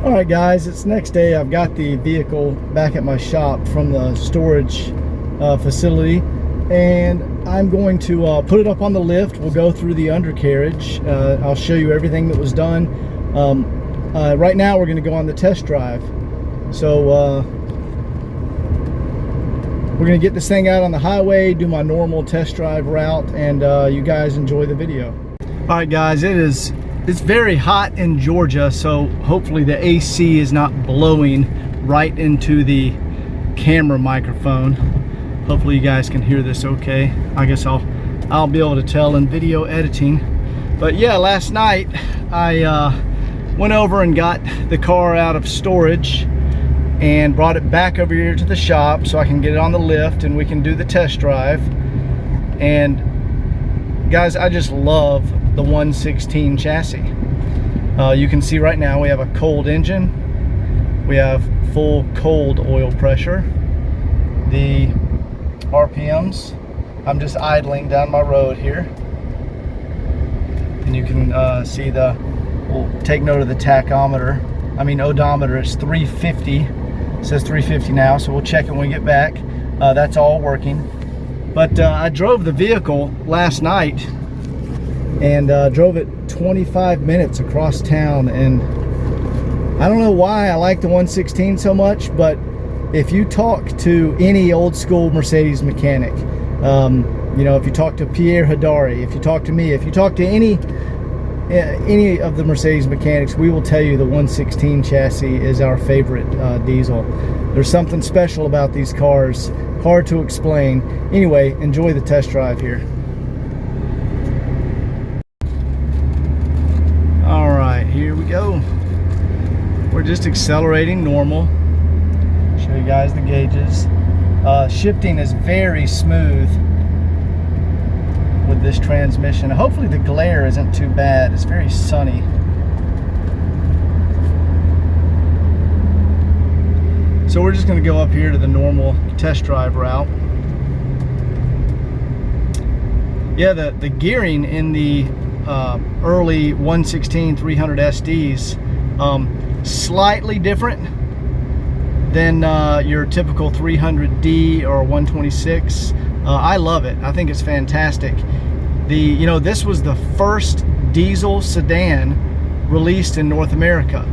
All right, guys, it's next day. I've got the vehicle back at my shop from the storage facility, and I'm going to put it up on the lift. We'll go through the undercarriage. I'll show you everything that was done. Right now, we're going to go on the test drive. So we're going to get this thing out on the highway, do my normal test drive route, and you guys enjoy the video. All right, guys, it's very hot in Georgia, so hopefully the AC is not blowing right into the camera microphone. Hopefully you guys can hear this okay. I guess I'll be able to tell in video editing. But yeah, last night I went over and got the car out of storage and brought it back over here to the shop so I can get it on the lift and we can do the test drive. And guys, I just love the 116 chassis. You can see right now we have a cold engine. We have full cold oil pressure. The RPMs, I'm just idling down my road here. And you can see we'll take note of the tachometer. I mean odometer is 350. It says 350 now, so we'll check it when we get back. That's all working. But I drove the vehicle last night and drove it 25 minutes across town, and I don't know why I like the 116 so much, but if you talk to any old school Mercedes mechanic, you know, if you talk to Pierre Hadari, if you talk to me, if you talk to any of the Mercedes mechanics, we will tell you the 116 chassis is our favorite diesel. There's something special about these cars, hard to explain. Anyway, enjoy the test drive here. Here we go. We're just accelerating normal. Show you guys the gauges. Shifting is very smooth with this transmission. Hopefully the glare isn't too bad. It's very sunny. So we're just going to go up here to the normal test drive route. Yeah, the gearing in the early 116 300 SDs slightly different than your typical 300D or 126. I love it. I think it's fantastic. This was the first diesel sedan released in North America.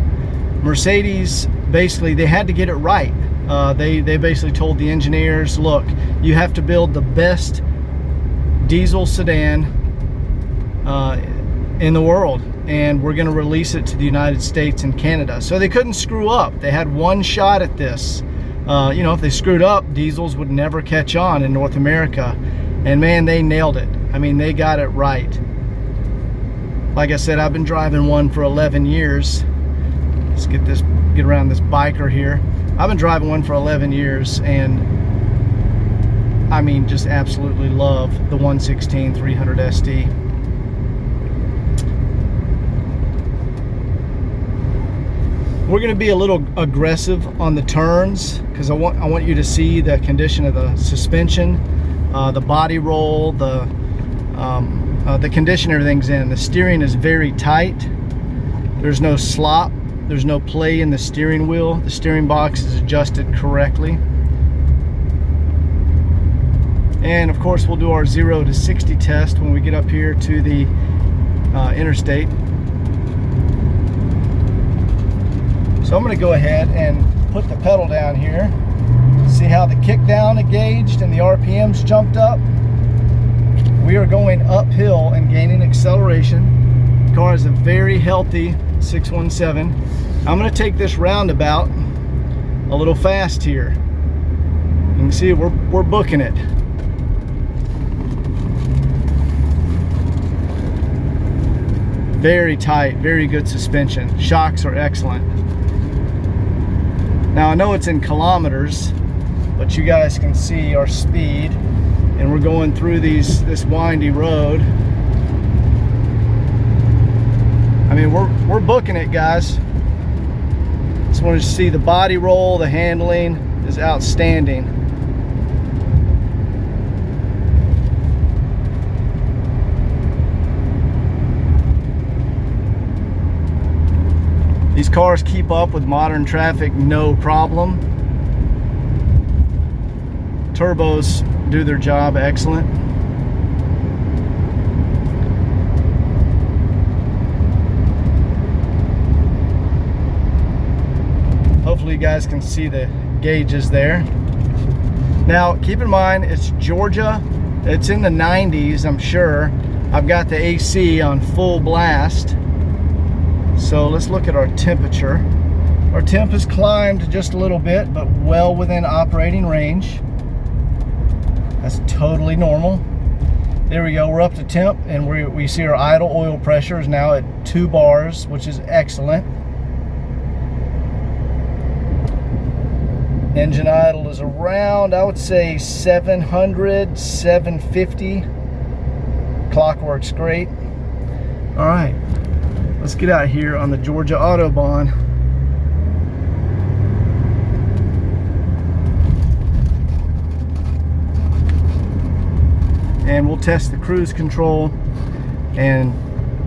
Mercedes, basically, they had to get it right. They basically told the engineers, look, you have to build the best diesel sedan in the world, and we're going to release it to the United States and Canada. So they couldn't screw up. They had one shot at this. If they screwed up, diesels would never catch on in North America. And man, they nailed it. I mean, they got it right. Like I said, I've been driving one for 11 years. Let's get around this biker here. I've been driving one for 11 years, and I mean, just absolutely love the 116 300 SD. We're going to be a little aggressive on the turns because I want you to see the condition of the suspension, the body roll, the condition everything's in. The steering is very tight. There's no slop. There's no play in the steering wheel. The steering box is adjusted correctly. And of course, we'll do our 0 to 60 test when we get up here to the interstate. So I'm going to go ahead and put the pedal down here. See how the kick down engaged and the RPMs jumped up? We are going uphill and gaining acceleration. The car is a very healthy 617. I'm going to take this roundabout a little fast here. You can see we're booking it. Very tight, very good suspension. Shocks are excellent. Now I know it's in kilometers, but you guys can see our speed, and we're going through this windy road. I mean, we're booking it, guys. Just wanted to see the body roll, the handling is outstanding. These cars keep up with modern traffic no problem. Turbos do their job excellent. Hopefully you guys can see the gauges there. Now keep in mind, it's Georgia. It's in the 90s, I'm sure. I've got the AC on full blast. So let's look at our temperature. Our temp has climbed just a little bit, but well within operating range. That's totally normal. There we go, we're up to temp, and we see our idle oil pressure is now at 2 bars, which is excellent. Engine idle is around, I would say 700, 750. Clock works great. All right, let's get out here on the Georgia Autobahn. And we'll test the cruise control and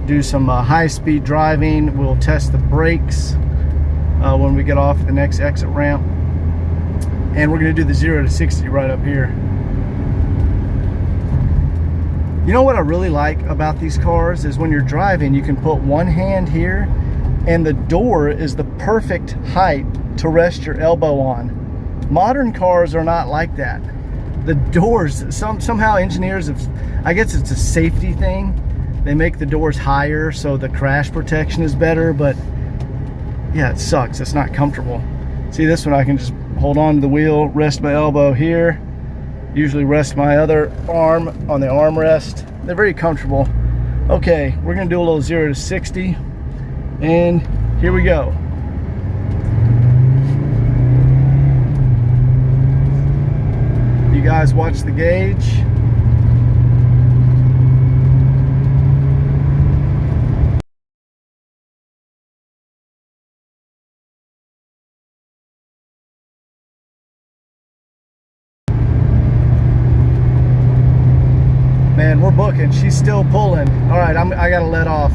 do some high-speed driving. We'll test the brakes when we get off the next exit ramp. And we're going to do the 0 to 60 right up here. You know what I really like about these cars is when you're driving, you can put one hand here and the door is the perfect height to rest your elbow on. Modern cars are not like that. The doors, somehow engineers have, I guess it's a safety thing. They make the doors higher so the crash protection is better, but yeah, it sucks. It's not comfortable. See, this one I can just hold on to the wheel, rest my elbow here, usually rest my other arm on the armrest. They're very comfortable. Okay, we're gonna do a little 0 to 60, and here we go. You guys watch the gauge. Man, we're booking. She's still pulling. All right, I gotta let off.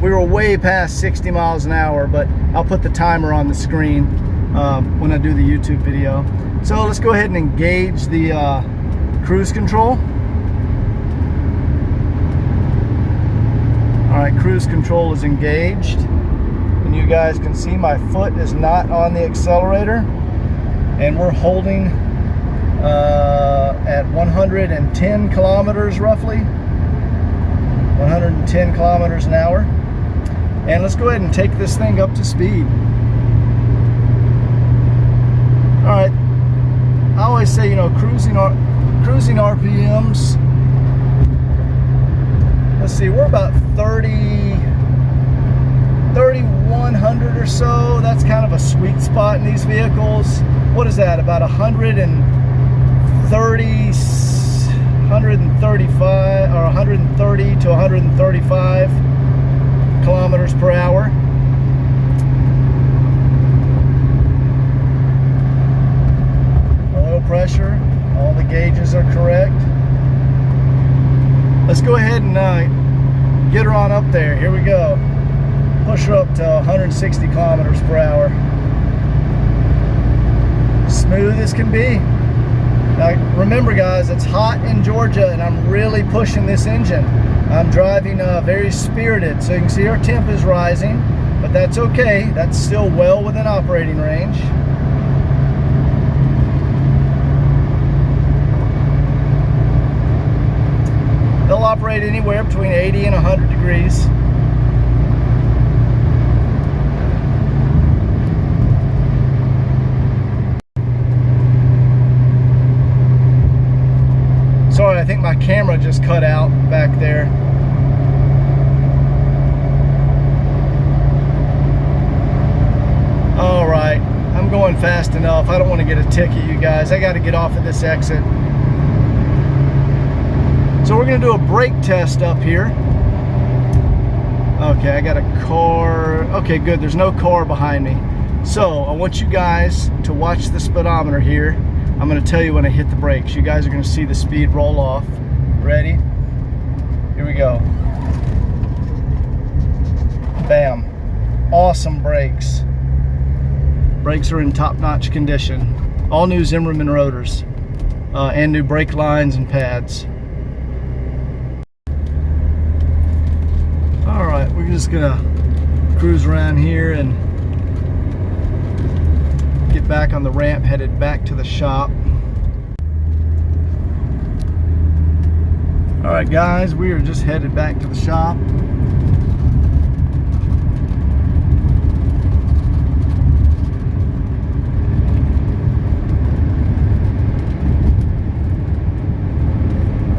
We were way past 60 miles an hour, but I'll put the timer on the screen when I do the YouTube video. So let's go ahead and engage the cruise control. All right, cruise control is engaged. And you guys can see my foot is not on the accelerator. And we're holding at 110 kilometers roughly. 110 kilometers an hour. And let's go ahead and take this thing up to speed. All right. I always say, you know, cruising RPMs. Let's see, we're about 3,100 or so. That's kind of a sweet spot in these vehicles. What is that? About 135 or 130 to 135 kilometers per hour. Pressure, all the gauges are correct. Let's go ahead and get her on up there. Here we go. Push her up to 160 kilometers per hour. Smooth as can be. Now remember guys, it's hot in Georgia and I'm really pushing this engine. I'm driving very spirited, so you can see our temp is rising, but that's okay. That's still well within operating range. They'll operate anywhere between 80 and 100 degrees. Sorry, I think my camera just cut out back there. All right, I'm going fast enough. I don't want to get a ticket, you guys. I got to get off of this exit. So we're going to do a brake test up here. Okay, I got a car. Okay, good. There's no car behind me. So I want you guys to watch the speedometer here. I'm going to tell you when I hit the brakes. You guys are going to see the speed roll off. Ready? Here we go. Bam. awesome brakes. Brakes are in top-notch condition. All new Zimmerman rotors and new brake lines and pads. All right, we're just gonna cruise around here and get back on the ramp, headed back to the shop. All right, guys, we are just headed back to the shop.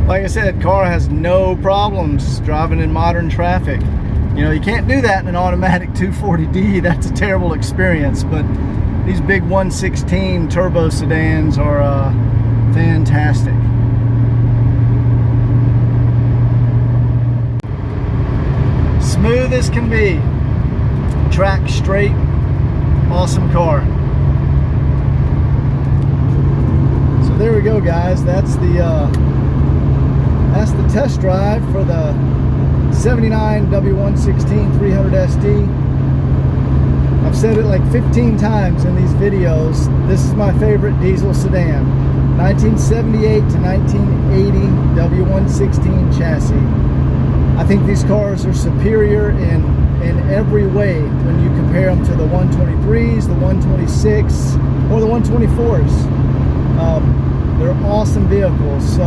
Like I said, car has no problems driving in modern traffic. You know, you can't do that in an automatic 240D. That's a terrible experience, but these big 1.16 turbo sedans are fantastic. Smooth as can be. Track straight. Awesome car. So there we go, guys. That's the test drive for the 79 W116 300 SD. I've said it like 15 times in these videos. This is my favorite diesel sedan. 1978 to 1980 W116 chassis. I think these cars are superior in every way when you compare them to the 123s, the 126, or the 124s. They're awesome vehicles. So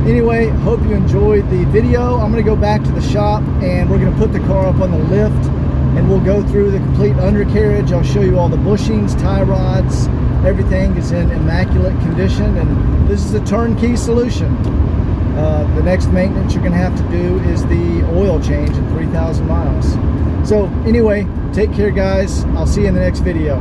anyway, hope you enjoyed the video. I'm going to go back to the shop and we're going to put the car up on the lift and we'll go through the complete undercarriage. I'll show you all the bushings, tie rods, everything is in immaculate condition, and this is a turnkey solution. The next maintenance you're going to have to do is the oil change at 3,000 miles. So anyway, take care, guys. I'll see you in the next video.